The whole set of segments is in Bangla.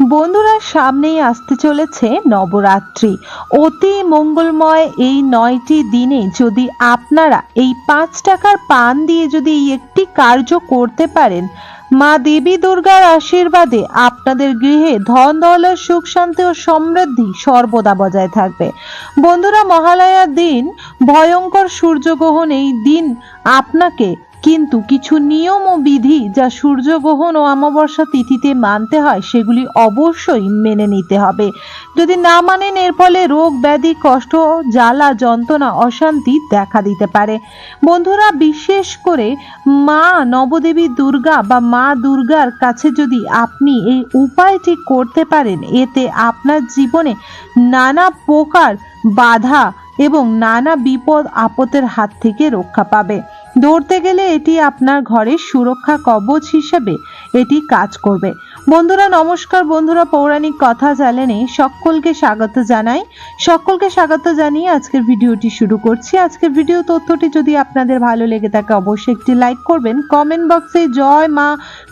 বন্ধুরা, সামনেই আসতে চলেছে নবরাত্রি। অতি মঙ্গলময় এই 9টি দিনে যদি আপনারা এই 5 টাকার পান দিয়ে যদি এই একটি কার্য করতে পারেন, মা দেবী দুর্গার আশীর্বাদে আপনাদের গৃহে ধন দৌলত সুখ শান্তি ও সমৃদ্ধি সর্বদা বজায় থাকবে। বন্ধুরা, মহালয়ার দিন ভয়ঙ্কর সূর্যগ্রহণ, এই দিন আপনাকে কিন্তু কিছু নিয়ম ও বিধি যা সূর্যগ্রহণ ও অমাবস্যা তিথিতে মানতে হয় সেগুলি অবশ্যই মেনে নিতে হবে। যদি না মানেন, এর ফলে রোগ ব্যাধি, কষ্ট, জ্বালা যন্ত্রণা, অশান্তি দেখা দিতে পারে। বন্ধুরা, বিশেষ করে মা নবদেবী দুর্গা বা মা দুর্গার কাছে যদি আপনি এই উপায়টি করতে পারেন, এতে আপনার জীবনে নানা প্রকার বাধা এবং নানা বিপদ আপদের হাত থেকে রক্ষা পাবে। ধরতে গেলে এটি আপনার ঘরের সুরক্ষা কবচ হিসেবে এটি কাজ করবে। বন্ধুরা নমস্কার। বন্ধুরা, পৌরাণিক কথা চ্যানেলে সকলকে স্বাগত জানিয়ে আজকের ভিডিওটি শুরু করছি। আজকের ভিডিও তথ্যটি যদি আপনাদের ভালো লেগে থাকে অবশ্যই একটি লাইক করবেন, কমেন্ট বক্সে জয় মা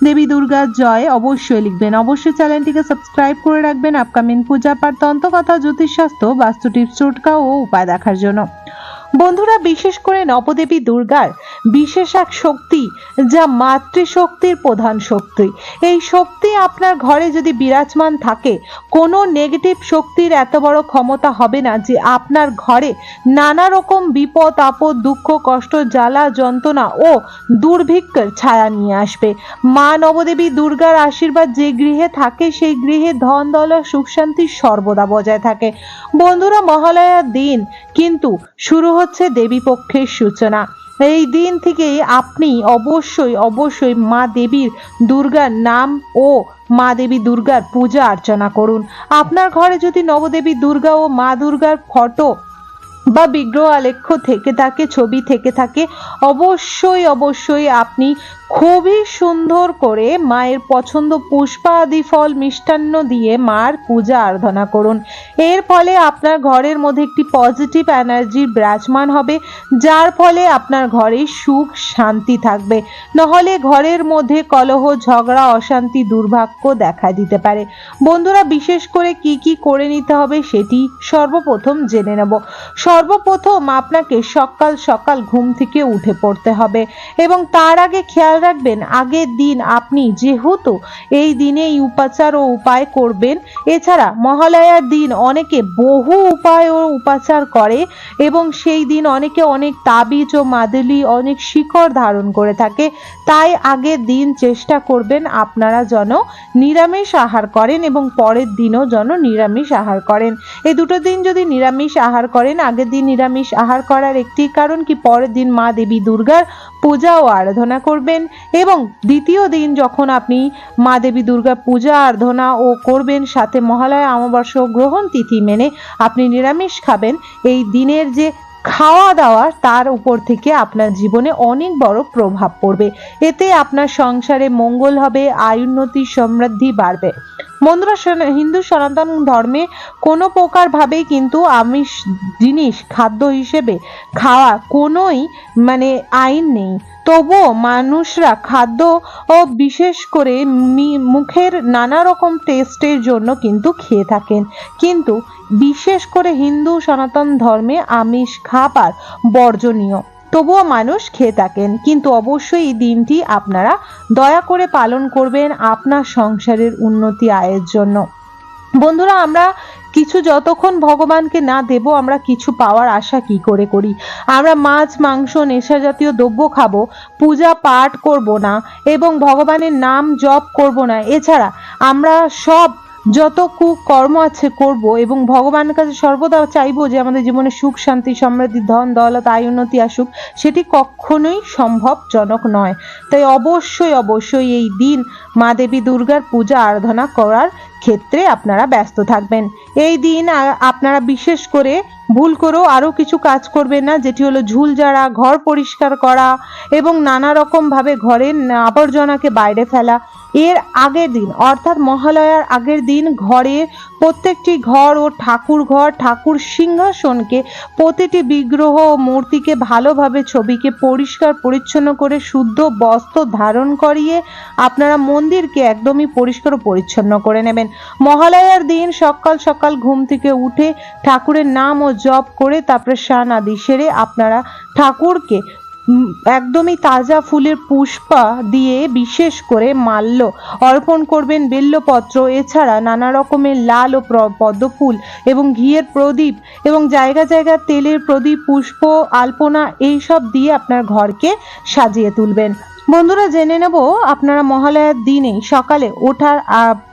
দেবী দুর্গা জয় অবশ্যই লিখবেন। অবশ্যই চ্যানেলটিকে সাবস্ক্রাইব করে রাখবেন আপকামিং পূজা পাঠ, তন্ত্রকথা, জ্যোতিষশাস্ত্র, বাস্তু টিপস, টোটকা ও উপায় দেখার জন্য। বন্ধুরা, বিশেষ করে নবদেবী দুর্গার বিশেষ এক শক্তি যা মাতৃশক্তির প্রধান শক্তি। এই শক্তি আপনার ঘরে যদি বিরাজমান থাকে, কোনো নেগেটিভ শক্তির এত বড় ক্ষমতা হবে না যে আপনার ঘরে নানা রকম বিপদ আপদ, দুঃখ, কষ্ট, জ্বালা যন্ত্রণা ও দুর্ভিক্ষের ছায়া নিয়ে আসবে। মা নবদেবী দুর্গার আশীর্বাদ যে গৃহে থাকে সেই গৃহে ধন দৌলত সুখ শান্তি সর্বদা বজায় থাকে। বন্ধুরা, মহালয়ার দিন কিন্তু শুরু হচ্ছে দেবী পক্ষের সূচনা। এই দিন থেকেই আপনি অবশ্যই মা দেবীর দুর্গার নাম ও মা দেবী দুর্গার পূজা অর্চনা করুন। আপনার ঘরে যদি নবদেবী দুর্গা ও মা দুর্গার ফটো বা বিগ্রহ আলেখ্য থেকে থাকে, ছবি থেকে থাকে, অবশ্যই আপনি খুবই সুন্দর করে মায়ের পছন্দ পুষ্পাদি ফল মিষ্টান্ন দিয়ে মার পূজা আরাধনা করুন। এর ফলে আপনার ঘরের মধ্যে একটি পজিটিভ এনার্জি বিরাজমান হবে, যার ফলে আপনার ঘরে সুখ শান্তি থাকবে। নহলে ঘরের মধ্যে কলহ, ঝগড়া, অশান্তি, দুর্ভাগ্য দেখা দিতে পারে। বন্ধুরা, বিশেষ করে কি করে নিতে হবে সেটি সর্বপ্রথম জেনে নেব। সর্বপ্রথম আপনাকে সকাল সকাল ঘুম থেকে উঠে পড়তে হবে এবং তার আগে খেয়াল রাখবেন, আগের দিন আপনি যেহেতু এই দিনে এই উপাচার ও উপায় করবেন। এছাড়া মহালয়ার দিন অনেকে বহু উপায় ও উপাচার করে এবং সেই দিন অনেকে অনেক তাবিজ ও মাদুলি, অনেক শিকড় ধারণ করে থাকে। তাই আগের দিন চেষ্টা করবেন আপনারা যেন নিরামিষ আহার করেন এবং পরের দিনও যেন নিরামিষ আহার করেন। এই দুটো দিন যদি নিরামিষ আহার করেন, আগের দিন নিরামিষ আহার করার একটি কারণ কি, পরের দিন মা দেবী দুর্গার পূজা ও আরাধনা করবেন এবং দ্বিতীয় দিন যখন আপনি মা দেবী দুর্গা পূজা আরাধনা ও করবেন, সাথে মহালয়া অমাবস্যা গ্রহণ তিথি মেনে আপনি নিরামিষ খাবেন। এই দিনের যে খাওয়া দাওয়া তার উপর থেকে আপনার জীবনে অনেক বড় প্রভাব পড়বে। এতে আপনার সংসারে মঙ্গল হবে, আয়ুন্নতি, সমৃদ্ধি বাড়বে। বন্ধুরা, হিন্দু সনাতন ধর্মে কোনো প্রকার ভাবেই কিন্তু আমিষ জিনিস খাদ্য হিসেবে খাওয়া কোনোই আইন নেই। তবুও মানুষরা খাদ্য ও বিশেষ করে মুখের নানা রকম টেস্টের জন্য কিন্তু খেয়ে থাকেন, কিন্তু বিশেষ করে হিন্দু সনাতন ধর্মে আমিষ খাবার বর্জনীয়। তবুও মানুষ খেয়ে থাকেন, কিন্তু অবশ্যই এই দিনটি আপনারা দয়া করে পালন করবেন আপনার সংসারের উন্নতি আয়ের জন্য। বন্ধুরা, আমরা কিছু যতক্ষণ ভগবানকে না দেব, আমরা কিছু পাওয়ার আশা কি করে করি? আমরা মাছ, মাংস, নেশা জাতীয় দ্রব্য খাবো, পূজা পাঠ করব না এবং ভগবানের নাম জপ করব না। এছাড়া আমরা সব যত কুকর্ম আছে করব এবং ভগবানের কাছে সর্বদা চাইবো যে আমাদের জীবনে সুখ শান্তি সমৃদ্ধি ধন দৌলত আয় উন্নতি আসুক। সেটি কখনোই সম্ভবজনক নয়। তাই অবশ্যই এই দিন মা দেবী দুর্গার পূজা আরাধনা করার ক্ষেত্রে আপনারা ব্যস্ত থাকবেন। এই দিন আপনারা বিশেষ করে ভুল করেও আরো কিছু কাজ করবেন না, যেটি হলো ঝুল ঝাড়া, ঘর পরিষ্কার করা এবং নানা রকম ভাবে ঘরের আবর্জনাকে বাইরে ফেলা। এর আগের দিন অর্থাৎ মহালয়ার আগের দিন ঘরের প্রত্যেকটি ঘর ও ঠাকুর ঘর, ঠাকুর সিংহাসনকে, প্রতিটি বিগ্রহ ও মূর্তিকে ভালোভাবে ছবিকে পরিষ্কার পরিচ্ছন্ন করে শুদ্ধ বস্ত্র ধারণ করিয়ে আপনারা মন্দিরকে একদমই পরিষ্কার ও পরিচ্ছন্ন করে নেবেন। মহালয়ার দিন সকাল সকাল ঘুম থেকে উঠে ঠাকুরের নাম ও জপ করে তারপরে স্নান আদি সেরে আপনারা ঠাকুরকে একদমই তাজা ফুলের পুষ্পা দিয়ে বিশেষ করে মাল্য অর্পণ করবেন, বেল্লপত্র, এছাড়া নানা রকমের লাল ও পদ্ম ফুল এবং ঘিয়ের প্রদীপ এবং জায়গা জায়গা তেলের প্রদীপ, পুষ্প, আলপনা এইসব দিয়ে আপনার ঘরকে সাজিয়ে তুলবেন। বন্ধুরা, জেনে নেব আপনারা মহালয়ার দিনে সকালে ওঠার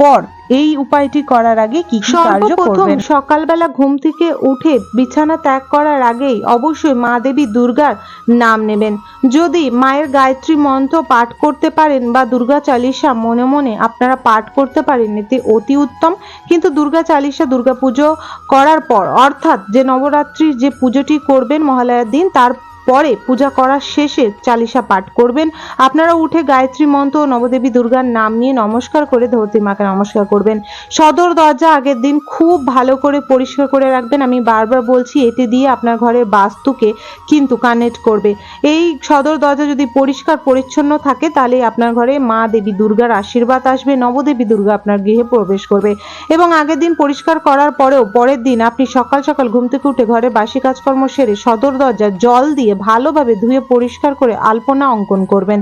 পর এই উপায়টি করার আগে কি কি কার্য করবেন। সকালবেলা ঘুম থেকে উঠে বিছানা ত্যাগ করার আগেই অবশ্যই মা দেবী দুর্গার নাম নেবেন। যদি মায়ের গায়ত্রী মন্ত্র পাঠ করতে পারেন বা দুর্গা চালিসা মনে মনে আপনারা পাঠ করতে পারেন এতে অতি উত্তম। কিন্তু দুর্গা চালিসা দুর্গা পুজো করার পর অর্থাৎ যে নবরাত্রির যে পুজোটি করবেন মহালয়ার দিন তার পরে পূজা করার শেষে চালিসা পাঠ করবেন। আপনারা উঠে গায়ত্রী মন্ত্র ও নবদেবী দুর্গার নাম নিয়ে নমস্কার করে ধরতী মাকে নমস্কার করবেন। সদর দরজা আগের দিন খুব ভালো করে পরিষ্কার করে রাখবেন। আমি বারবার বলছি এটি দিয়ে আপনার ঘরের বাস্তুকে কিন্তু কানেক্ট করবে। এই সদর দরজা যদি পরিষ্কার পরিচ্ছন্ন থাকে তাহলে আপনার ঘরে মা দেবী দুর্গার আশীর্বাদ আসবে, নবদেবী দুর্গা আপনার গৃহে প্রবেশ করবে। এবং আগের দিন পরিষ্কার করার পরেও পরের দিন আপনি সকাল সকাল ঘুম থেকে উঠে ঘরে বাসি কাজকর্ম সেরে সদর দরজা জল দিয়ে ভালোভাবে ধুয়ে পরিষ্কার করে আলপনা অঙ্কন করবেন।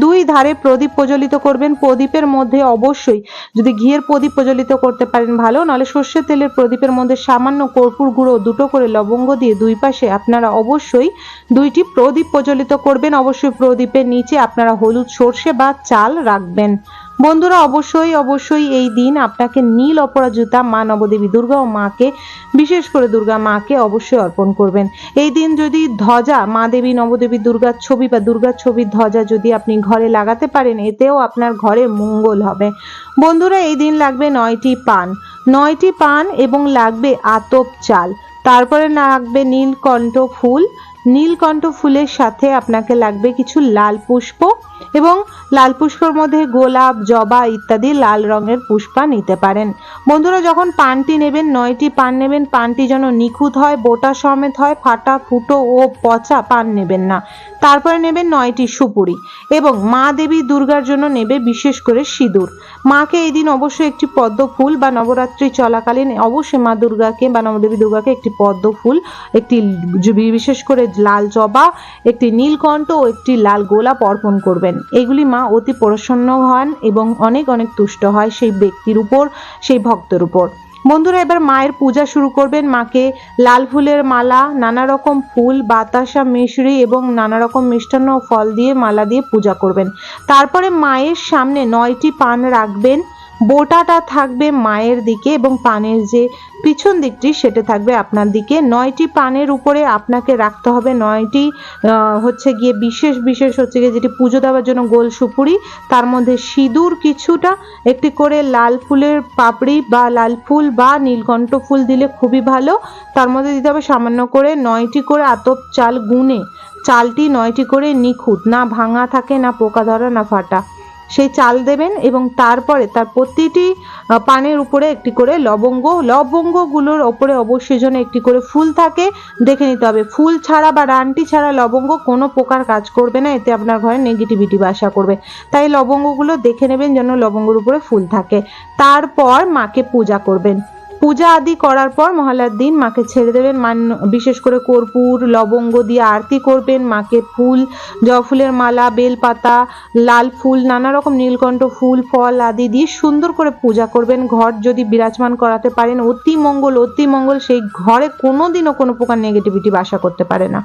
দুই ধারে প্রদীপ প্রজ্বলিত করবেন। প্রদীপের মধ্যে অবশ্যই যদি ঘিয়ের প্রদীপ প্রজ্বলিত করতে পারেন ভালো, নাহলে সর্ষের তেলের প্রদীপের মধ্যে সামান্য কর্পূর গুঁড়ো দুটো করে লবঙ্গ দিয়ে দুই পাশে আপনারা অবশ্যই দুইটি প্রদীপ প্রজ্বলিত করবেন। অবশ্যই প্রদীপের নিচে আপনারা হলুদ সর্ষে বা চাল রাখবেন। বন্ধুরা, অবশ্যই এই দিন আপনাকে নীল অপরাজিতা মা নবদেবী দুর্গা ও মাকে, বিশেষ করে দুর্গা মাকে অবশ্যই অর্পণ করবেন। এই দিন যদি ধ্বজা মা দেবী নবদেবী দুর্গার ছবি বা দুর্গার ছবির ধ্বজা যদি আপনি ঘরে লাগাতে পারেন এতেও আপনার ঘরে মঙ্গল হবে। বন্ধুরা, এই দিন লাগবে 9টি পান এবং লাগবে আতপ চাল, তারপরে লাগবে নীলকণ্ঠ ফুল। নীলকণ্ঠ ফুলের সাথে আপনাকে লাগবে কিছু লাল পুষ্প এবং লাল পুষ্পের মধ্যে গোলাপ, জবা ইত্যাদি লাল রঙের পুষ্পা নিতে পারেন। বন্ধুরা, যখন পানটি নেবেন 9টি পান নেবেন, পানটি যেন নিখুঁত হয়, বোটা সমেত হয়, ফাটা ফুটো ও পচা পান নেবেন না। তারপরে নেবেন 9টি সুপুরি এবং মা দেবী দুর্গার জন্য নেবে বিশেষ করে সিঁদুর। মাকে এই দিন অবশ্যই একটি পদ্ম ফুল বা নবরাত্রি চলাকালীন অবশ্যই মা দুর্গাকে বা নবদেবী দুর্গাকে একটি পদ্ম ফুল, একটি বিশেষ করে লাল জবা, একটি নীলকণ্ঠ ও একটি লাল গোলাপ অর্পণ করবেন। এগুলি মা অতি প্রসন্ন হন এবং অনেক অনেক তুষ্ট হয় সেই ব্যক্তির উপর, সেই ভক্তের উপর। বন্ধুরা, এবার মায়ের পূজা শুরু করবেন। মাকে লাল ফুলের মালা, নানা রকম ফুল, বাতাসা, মিশরি এবং নানা রকম মিষ্টান্ন ও ফল দিয়ে মালা দিয়ে পূজা করবেন। তারপরে মায়ের সামনে 9টি পান রাখবেন। বোটাটা থাকবে মায়ের দিকে এবং পানের যে পিছন দিকটি সেটা থাকবে আপনার দিকে। 9টি পানের উপরে আপনাকে রাখতে হবে 9টি হচ্ছে গিয়ে বিশেষ হচ্ছে গিয়ে যেটি পুজো দেওয়ার জন্য গোল সুপুরি, তার মধ্যে সিঁদুর কিছুটা, একটি করে লাল ফুলের পাপড়ি বা লাল ফুল বা নীলকণ্ঠ ফুল দিলে খুবই ভালো। তার মধ্যে দিতে হবে সামান্য করে 9টি করে আতপ চাল গুনে, চালটি 9টি করে নিখুঁত, না ভাঙা থাকে, না পোকা ধরা, না ফাটা, সেই চাল দেবেন। এবং তারপরে তার প্রতিটি পানের উপরে একটি করে লবঙ্গগুলোর ওপরে অবশ্যই যেন একটি করে ফুল থাকে। দেখে নিতে হবে ফুল ছাড়া বা রানটি ছাড়া লবঙ্গ কোনো প্রকার কাজ করবে না, এতে আপনার ঘরে নেগেটিভিটি বাসা করবে। তাই লবঙ্গগুলো দেখে নেবেন যেন লবঙ্গের উপরে ফুল থাকে। তারপর মাকে পূজা করবেন। পূজা আদি করার পর মহালয়ার দিন মাকে ছেড়ে দেবেন। বিশেষ করে কর্পূর, লবঙ্গ দিয়ে আরতি করবেন। মাকে ফুল, জবা ফুলের মালা, বেলপাতা, লাল ফুল, নানা রকম নীলকণ্ঠ ফুল, ফল আদি দিয়ে সুন্দর করে পূজা করবেন। ঘর যদি বিরাজমান করাতে পারেন অতি মঙ্গল, সেই ঘরে কোনোদিনও কোনো প্রকার নেগেটিভিটি বাসা করতে পারে না।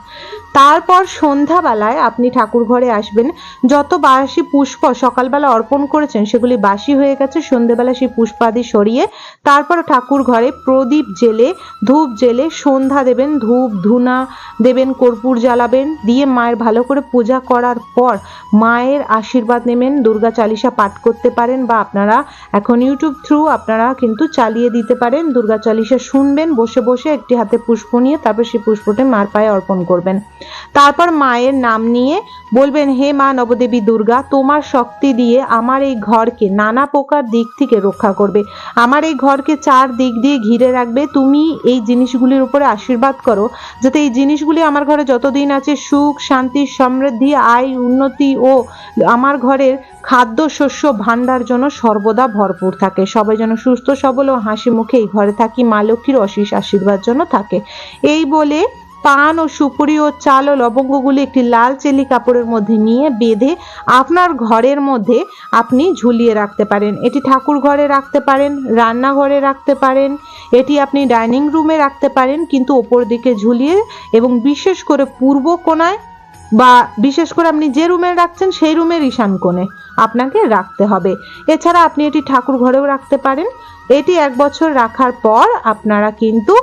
তারপর সন্ধ্যাবেলায় আপনি ঠাকুর ঘরে আসবেন। যত বাসি পুষ্প সকালবেলা অর্পণ করেছেন সেগুলি বাসি হয়ে গেছে, সন্ধ্যাবেলা সেই পুষ্পাদি সরিয়ে তারপর ঠাকুর ঘরে প্রদীপ জেলে ধূপ জেলে সন্ধ্যা দেবেন, ধূপ ধুনা দেবেন, কর্পূর জ্বালাবেন, দিয়ে মায়ের ভালো করে পূজা করার পর মায়ের আশীর্বাদ নেবেন। দুর্গা চালিসা পাঠ করতে পারেন বা আপনারা এখন ইউটিউব থ্রু আপনারা কিন্তু চালিয়ে দিতে পারেন। দুর্গা চালিসা শুনবেন বসে বসে, একটি হাতে পুষ্প নিয়ে, তারপর সেই পুষ্পটা মার পায়ে অর্পণ করবেন। তারপর মায়ের নাম নিয়ে বলবেন, হে মা নবদেবী দুর্গা, তোমার শক্তি দিয়ে আমার এই ঘরকে নানা প্রকার দিক থেকে রক্ষা করবে, আমার এই ঘরকে চার দিক দিয়ে ঘিরে রাখবে। তুমি এই জিনিসগুলির উপরে আশীর্বাদ করো যাতে এই জিনিসগুলি আমার ঘরে যতদিন আছে সুখ শান্তি সমৃদ্ধি আয় উন্নতি ও আমার ঘরের খাদ্য শস্য ভাণ্ডার জন্য সর্বদা ভরপুর থাকে। সবাই যেন সুস্থ সবল ও হাসি মুখে এই ঘরে থাকি, মা লক্ষ্মীর অশেষ আশীর্বাদ জন্য থাকে। এই বলে পান ও সুপুরি ও চাল ও লবঙ্গগুলি একটি লাল চেলি কাপড়ের মধ্যে নিয়ে বেঁধে আপনার ঘরের মধ্যে আপনি ঝুলিয়ে রাখতে পারেন। এটি ঠাকুর ঘরে রাখতে পারেন, রান্নাঘরে রাখতে পারেন, এটি আপনি ডাইনিং রুমে রাখতে পারেন, কিন্তু ওপর দিকে ঝুলিয়ে এবং বিশেষ করে পূর্ব কোণায় বা বিশেষ করে আপনি যে রুমে রাখছেন সেই রুমের ঈশান কোণে আপনাকে রাখতে হবে। এছাড়া আপনি এটি ঠাকুর ঘরেও রাখতে পারেন। এটি 1 বছর রাখার পর আপনারা কিন্তু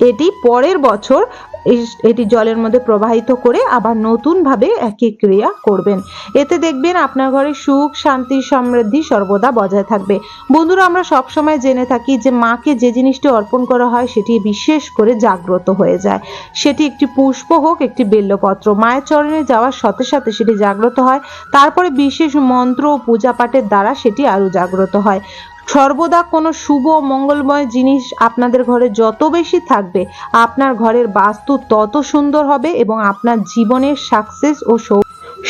এটি পরের বছর এটি জলের মধ্যে প্রবাহিত করে আবার নতুন ভাবে একই ক্রিয়া করবেন। এতে দেখবেন আপনার ঘরে সুখ শান্তি সমৃদ্ধি সর্বদা বজায় থাকবে। বন্ধুরা, আমরা সব সময় জেনে থাকি যে মাকে যে জিনিসটি অর্পণ করা হয় সেটি বিশেষ করে জাগ্রত হয়ে যায়। সেটি একটি পুষ্প হোক, একটি বেল্লপত্র, মায়ের চরণে যাওয়ার সাথে সাথে সেটি জাগ্রত হয়। তারপরে বিশেষ মন্ত্র ও পূজা পাঠের দ্বারা সেটি আরো জাগ্রত হয়। সর্বদা কোনো শুভ মঙ্গলময় জিনিস আপনাদের ঘরে যত বেশি থাকবে আপনার ঘরের বাস্তু তত সুন্দর হবে এবং আপনার জীবনের সাকসেস ও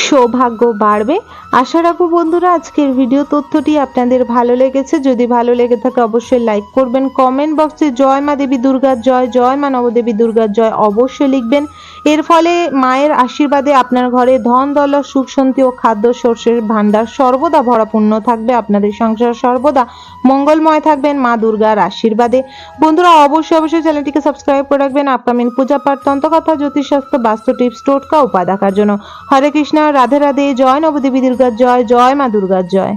সৌভাগ্য বাড়বে। আশা রাখবো বন্ধুরা আজকের ভিডিও তথ্যটি আপনাদের ভালো লেগেছে। যদি ভালো লেগে থাকে অবশ্যই লাইক করবেন, কমেন্ট বক্সে জয় মা দেবী দুর্গার জয়, জয় মা নবদেবী দুর্গার জয় অবশ্যই লিখবেন। এর ফলে মায়ের আশীর্বাদে আপনার ঘরে ধন দৌলত সুখ শান্তি ও খাদ্য শস্যের ভান্ডার সর্বদা ভরাপূর্ণ থাকবে, আপনাদের সংসার সর্বদা মঙ্গলময় থাকবেন মা দুর্গার আশীর্বাদে। বন্ধুরা অবশ্যই চ্যানেলটিকে সাবস্ক্রাইব করে রাখবেন আপকামিং পূজা পাঠ, তন্ত্রকথা, জ্যোতিষশাস্ত্র, বাস্তু টিপস, টোটকা উপায় দেখার জন্য। হরে কৃষ্ণ, রাধে রাধে, জয় নবদেবী দুর্গার জয়, জয় মা দুর্গার জয়।